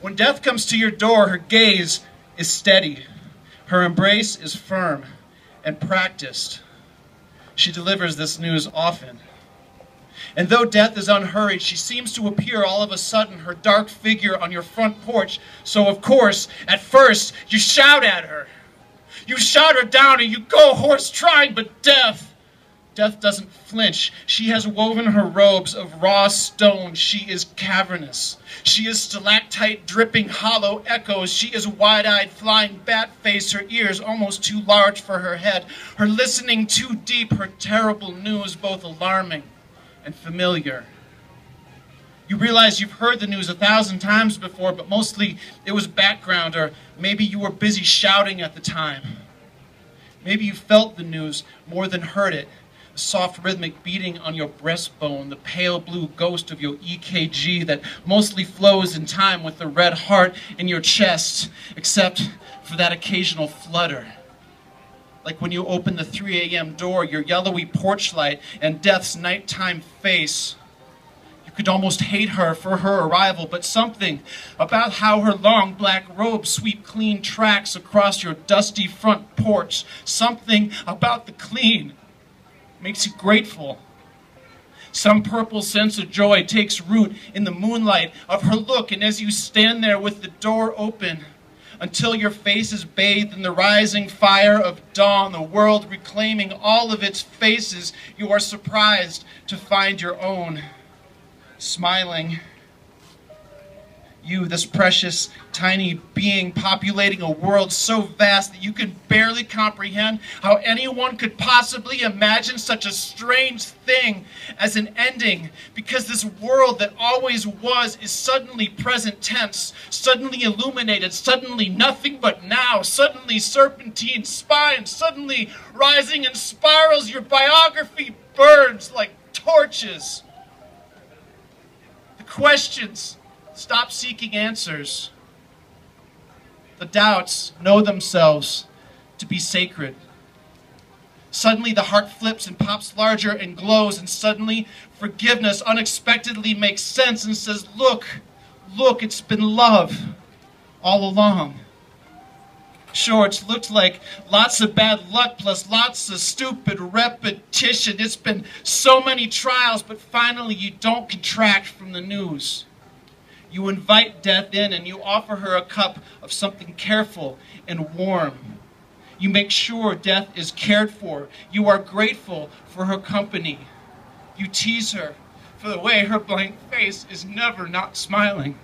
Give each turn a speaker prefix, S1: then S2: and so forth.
S1: When death comes to your door, her gaze is steady. Her embrace is firm and practiced. She delivers this news often. And though death is unhurried, she seems to appear all of a sudden, her dark figure on your front porch. So, of course, at first, you shout at her. You shout her down and you go horse trying, but death doesn't flinch. She has woven her robes of raw stone. She is cavernous. She is stalactite dripping hollow echoes. She is wide-eyed flying bat-face, her ears almost too large for her head, her listening too deep, her terrible news both alarming and familiar. You realize you've heard the news 1,000 times before, but mostly it was background, or maybe you were busy shouting at the time. Maybe you felt the news more than heard it. A soft rhythmic beating on your breastbone, the pale blue ghost of your EKG that mostly flows in time with the red heart in your chest, except for that occasional flutter. Like when you open the 3 a.m. door, your yellowy porch light and death's nighttime face. You could almost hate her for her arrival, but something about how her long black robes sweep clean tracks across your dusty front porch, something about the clean makes you grateful. Some purple sense of joy takes root in the moonlight of her look, and as you stand there with the door open, until your face is bathed in the rising fire of dawn, the world reclaiming all of its faces, you are surprised to find your own smiling. You, this precious, tiny being populating a world so vast that you can barely comprehend how anyone could possibly imagine such a strange thing as an ending, because this world that always was is suddenly present tense, suddenly illuminated, suddenly nothing but now, suddenly serpentine spines, suddenly rising in spirals. Your biography burns like torches. The questions stop seeking answers. The doubts know themselves to be sacred. Suddenly the heart flips and pops larger and glows, and suddenly forgiveness unexpectedly makes sense and says, look, it's been love all along. Sure, it's looked like lots of bad luck plus lots of stupid repetition. It's been so many trials, but finally you don't contract from the news. You invite death in and you offer her a cup of something careful and warm. You make sure death is cared for. You are grateful for her company. You tease her for the way her blank face is never not smiling.